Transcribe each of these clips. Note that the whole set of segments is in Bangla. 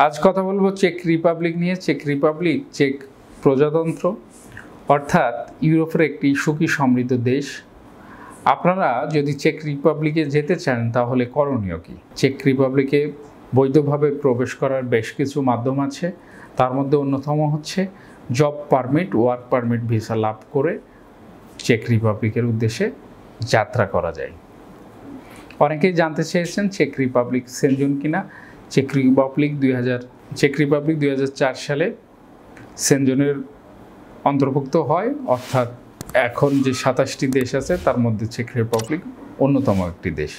আজ কথা বলবো চেক রিপাবলিক নিয়ে। চেক রিপাবলিক চেক প্রজাতন্ত্র, অর্থাৎ ইউরোপের একটি সুখী সমৃদ্ধ দেশ। আপনারা যদি চেক রিপাবলিকে যেতে চান তাহলে করণীয় কী? চেক রিপাবলিকে বৈধভাবে প্রবেশ করার বেশ কিছু মাধ্যম আছে। তার মধ্যে অন্যতম হচ্ছে job permit, work permit visa লাভ করে চেক রিপাবলিকের উদ্দেশ্যে যাত্রা করা যায়। অনেকেই জানতে চেয়েছেন চেক রিপাবলিক সেনজেন কিনা। চেক রিপাবলিক 2004 সালে সেনজেনের অন্তর্ভুক্ত হয়, অর্থাৎ এখন যে 27টি দেশ আছে তার মধ্যে চেক রিপাবলিক অন্যতম একটি দেশ।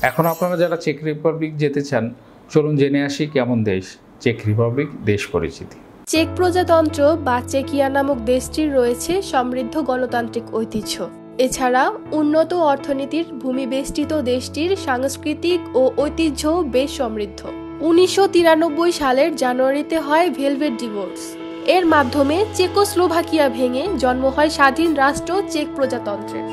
এখন আপনারা যারা চেক রিপাবলিক যেতে চান, চলুন জেনে আসি কেমন দেশ চেক রিপাবলিক দেশ পরিচিতি। চেক প্রজাতন্ত্র বা চেকিয়া নামক দেশটির রয়েছে সমৃদ্ধ গণতান্ত্রিক ঐতিহ্য। এছাড়া উন্নত অর্থনীতির ভূমিবেষ্টিত দেশটির সাংস্কৃতিক ও ঐতিহ্য বেশ সমৃদ্ধ। 1993 সালের জানুয়ারিতে হয় ভেলভেট ডিভোর্স। এর মাধ্যমে চেকোস্লোভাকিয়া ভেঙে জন্ম হয় স্বাধীন রাষ্ট্র চেক প্রজাতন্ত্রের।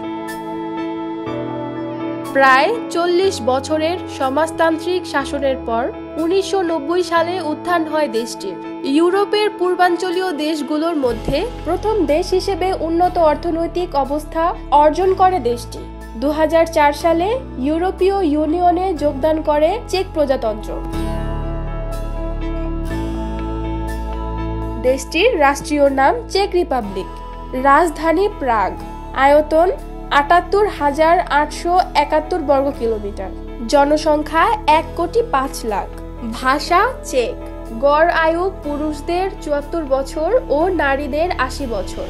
প্রায় 40 বছরের সমাজতান্ত্রিক শাসনের পর 1990 সালে উত্থান হয় দেশটির। ইউরোপের পূর্বাঞ্চলীয় দেশগুলোর মধ্যে প্রথম দেশ হিসেবে উন্নত অর্থনৈতিক অবস্থা অর্জন করে দেশটি। 2004 সালে ইউরোপীয় ইউনিয়নে যোগদান করে চেক প্রজাতন্ত্র। দেশটির রাষ্ট্রীয় নাম চেক রিপাবলিক। রাজধানী প্রাগ। আয়তন 78,871 বর্গ কিলোমিটার। জনসংখ্যা 1,05,00,000। ভাষা চেক। গড় আয়ু পুরুষদের 74 বছর ও নারীদের 80 বছর।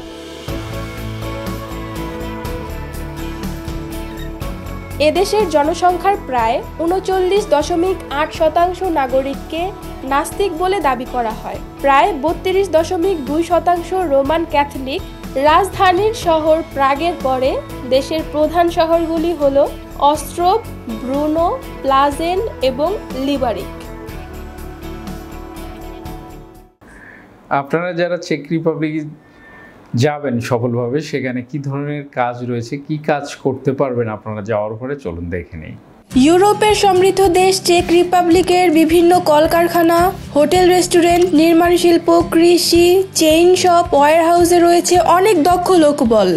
এদেশের জনসংখ্যার প্রায় 39.8% নাগরিককে নাস্তিক বলে দাবি করা হয়। প্রায় 32.2% রোমান ক্যাথলিক। রাজধানীর শহর প্রাগের পরে দেশের প্রধান শহরগুলি হল অস্ট্রোভ, ব্রুনো, প্লাজেন এবং লিবারিক। আপনারা যারা চেক রিপাবলিক যাবেন সফলভাবে, সেখানে কি ধরনের কাজ রয়েছে, কি কাজ করতে পারবেন আপনারা যাওয়ার পরে, চলুন দেখে নিই। ইউরোপের সমৃদ্ধ দেশ চেক রিপাবলিকের বিভিন্ন কলকারখানা, হোটেল, রেস্টুরেন্ট, নির্মাণ শিল্প, কৃষি, চেইন শপ, ওয়্যারহাউসে রয়েছে অনেক দক্ষ লোকবল।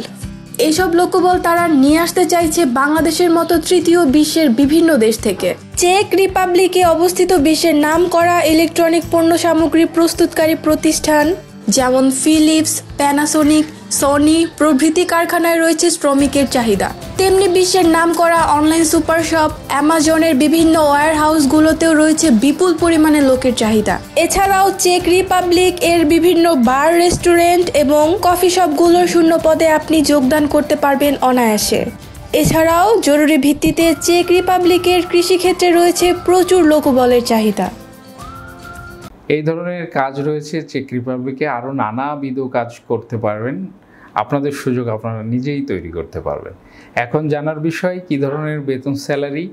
এইসব লোকবল তারা নিয়ে আসতে চাইছে বাংলাদেশের মতো তৃতীয় বিশ্বের বিভিন্ন দেশ থেকে। চেক রিপাবলিকে অবস্থিত বিশ্বের নামকরা ইলেকট্রনিক পণ্য সামগ্রী প্রস্তুতকারী প্রতিষ্ঠান যেমন ফিলিপস, প্যানাসোনিক, সনি প্রভৃতি কারখানায় রয়েছে শ্রমিকের চাহিদা। তেমনি বিশ্বের নামকরা অনলাইন সুপার শপ, অ্যামাজনের বিভিন্ন ওয়্যার হাউসগুলোতেও রয়েছে বিপুল পরিমাণে লোকের চাহিদা। এছাড়াও চেক রিপাবলিক এর বিভিন্ন বার, রেস্টুরেন্ট এবং কফি শপগুলোর শূন্য পদে আপনি যোগদান করতে পারবেন অনায়াসে। এছাড়াও জরুরি ভিত্তিতে চেক রিপাবলিকের কৃষিক্ষেত্রে রয়েছে প্রচুর লোকবলের চাহিদা। এই ধরনের কাজ রয়েছে চেক রিপাবলিকে। আরও নানাবিধ কাজ করতে পারবেন। আপনাদের সুযোগ আপনারা নিজেই তৈরি করতে পারবেন। এখন জানার বিষয় কি ধরনের বেতন স্যালারি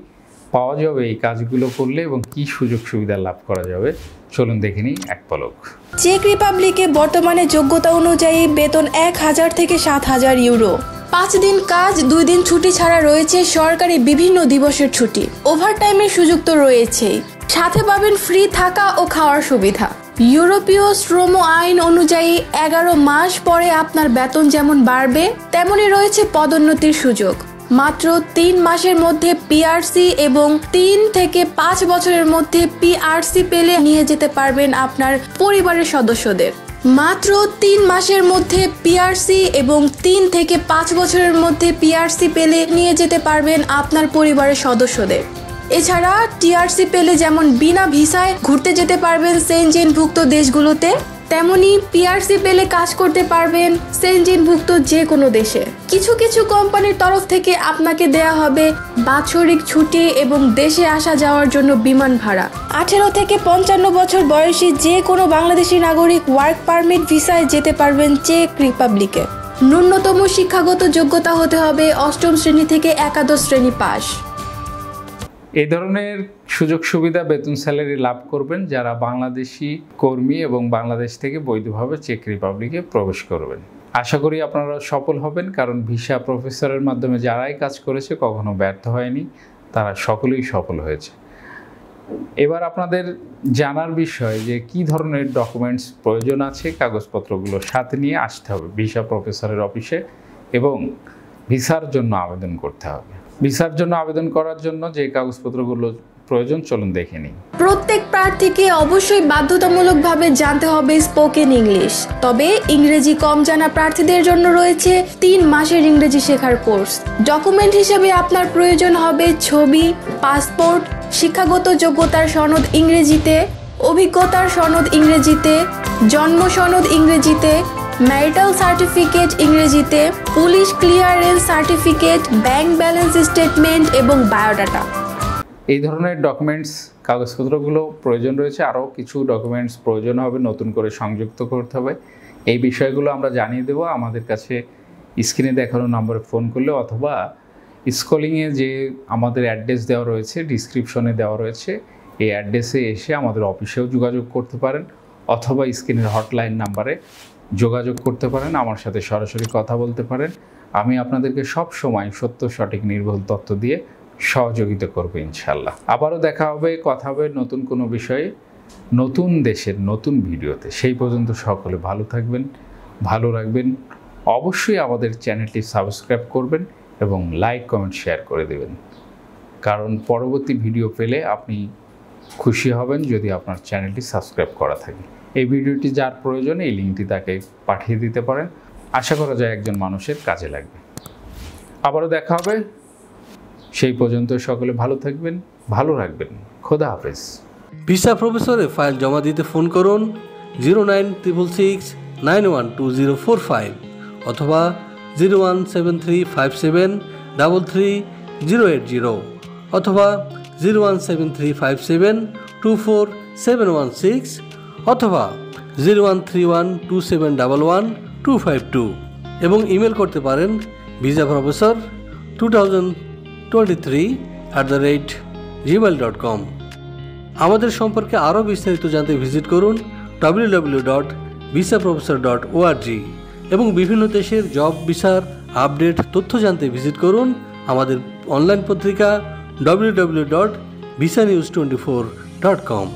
পাওয়া যাবে এই কাজগুলো করলে এবং কি সুযোগ সুবিধা লাভ করা যাবে, চলুন দেখে নিই এক পলক। চেক রিপাবলিকে বর্তমানে যোগ্যতা অনুযায়ী বেতন 1,000 থেকে 7,000 ইউরো। 5 দিন কাজ, 2 দিন ছুটি ছাড়া রয়েছে সরকারি বিভিন্ন দিবসের ছুটি। ওভারটাইমের সুযোগ তো রয়েছেই, সাথে পাবেন ফ্রি থাকা ও খাওয়ার সুবিধা। ইউরোপীয় শ্রম আইন অনুযায়ী 11 মাস পরে আপনার বেতন যেমন বাড়বে, তেমনি রয়েছে পদোন্নতির সুযোগ। মাত্র 3 মাসের মধ্যে পিআরসি এবং 3 থেকে 5 বছরের মধ্যে পিআরসি পেলে নিয়ে যেতে পারবেন আপনার পরিবারের সদস্যদের। মাত্র 3 মাসের মধ্যে পিআরসি এবং 3 থেকে 5 বছরের মধ্যে পিআরসি পেলে নিয়ে যেতে পারবেন আপনার পরিবারের সদস্যদের। এছাড়া টিআরসি পেলে যেমন বিনা ভিসায় ঘুরতে যেতে পারবেন সেনজেনভুক্ত দেশগুলোতে, তেমনি পিআরসি পেলে কাজ করতে পারবেন সেনজেনভুক্ত যে কোনো দেশে। কিছু কিছু কোম্পানির তরফ থেকে আপনাকে দেয়া হবে বাৎসরিক ছুটি এবং দেশে আসা যাওয়ার জন্য বিমান ভাড়া। 18 থেকে 55 বছর বয়সী যে কোনো বাংলাদেশি নাগরিক ওয়ার্ক পারমিট ভিসায় যেতে পারবেন চেক রিপাবলিকে। ন্যূনতম শিক্ষাগত যোগ্যতা হতে হবে 8ম শ্রেণী থেকে একাদশ শ্রেণী পাস। এই ধরনের সুযোগ সুবিধা, বেতন স্যালারি লাভ করবেন যারা বাংলাদেশি কর্মী এবং বাংলাদেশ থেকে বৈধভাবে চেক রিপাবলিকে প্রবেশ করবেন। আশা করি আপনারা সফল হবেন, কারণ ভিসা প্রফেসরের মাধ্যমে যারাই কাজ করেছে কখনো ব্যর্থ হয়নি, তারা সকলেই সফল হয়েছে। এবার আপনাদের জানার বিষয় যে কি ধরনের ডকুমেন্টস প্রয়োজন আছে, কাগজপত্রগুলো সাথে নিয়ে আসতে হবে ভিসা প্রফেসরের অফিসে এবং ভিসার জন্য আবেদন করতে হবে। ভিসার জন্য আবেদন করার জন্য যে কাগজপত্রগুলো প্রয়োজন চলুন দেখে নিই। প্রত্যেক প্রার্থীকে অবশ্যই বাধ্যতামূলকভাবে জানতে হবে স্পোকেন ইংলিশ। তবে ইংরেজি কম জানা প্রার্থীদের জন্য রয়েছে 3 মাসের ইংরেজি শেখার কোর্স। ডকুমেন্ট হিসেবে আপনার প্রয়োজন হবে ছবি, পাসপোর্ট, শিক্ষাগত যোগ্যতার সনদ ইংরেজিতে, অভিজ্ঞতার সনদ ইংরেজিতে, জন্ম সনদ ইংরেজিতে, ম্যারিটাল সার্টিফিকেট ইংরেজিতে, police clearance certificate, bank balance statement এবং বায়োডাটা। এই ধরনের ডকুমেন্টস কাগজপত্রগুলো প্রয়োজন রয়েছে। আরও কিছু ডকুমেন্টস প্রয়োজন হবে, নতুন করে সংযুক্ত করতে হবে। এই বিষয়গুলো আমরা জানিয়ে দেব। আমাদের কাছে স্ক্রিনে দেখানো নম্বরে ফোন করলে অথবা স্কলিংয়ে যে আমাদের অ্যাড্রেস দেওয়া রয়েছে, ডিসক্রিপশনে দেওয়া রয়েছে, এই অ্যাড্রেসে এসে আমাদের অফিসেও যোগাযোগ করতে পারেন অথবা স্ক্রিনের হটলাইন নাম্বারে যোগাযোগ করতে পারেন, আমার সাথে সরাসরি কথা বলতে পারেন। আমি আপনাদেরকে সব সময় সত্য, সঠিক, নির্ভুল তথ্য দিয়ে সহযোগিতা করবো ইনশাল্লাহ। আবারও দেখা হবে, কথা হবে নতুন কোনো বিষয়ে, নতুন দেশের নতুন ভিডিওতে। সেই পর্যন্ত সকলে ভালো থাকবেন, ভালো রাখবেন। অবশ্যই আমাদের চ্যানেলটি সাবস্ক্রাইব করবেন এবং লাইক, কমেন্ট, শেয়ার করে দেবেন, কারণ পরবর্তী ভিডিও পেলে আপনি খুশি হবেন যদি আপনার চ্যানেলটি সাবস্ক্রাইব করা থাকে। এই ভিডিওটি যার প্রয়োজন এই লিঙ্কটি তাকে পাঠিয়ে দিতে পারেন। আশা করা যায় একজন মানুষের কাজে লাগবে। আবারও দেখা হবে, সেই পর্যন্ত সকলে ভালো থাকবেন, ভালো রাখবেন। খোদা হাফেজ। ভিসা প্রফেসরে ফাইল জমা দিতে ফোন করুন 09666912045 অথবা 01735733080 অথবা 01735724716 অথবা 013127111252 এবং ইমেল করতে পারেন visaprofessor2023@gmail.com। আমাদের সম্পর্কে আরও বিস্তারিত জানতে ভিজিট করুন www.visaprofessor.org এবং বিভিন্ন দেশের জব ভিসার আপডেট তথ্য জানতে ভিজিট করুন আমাদের অনলাইন পত্রিকা www.visanews24.com।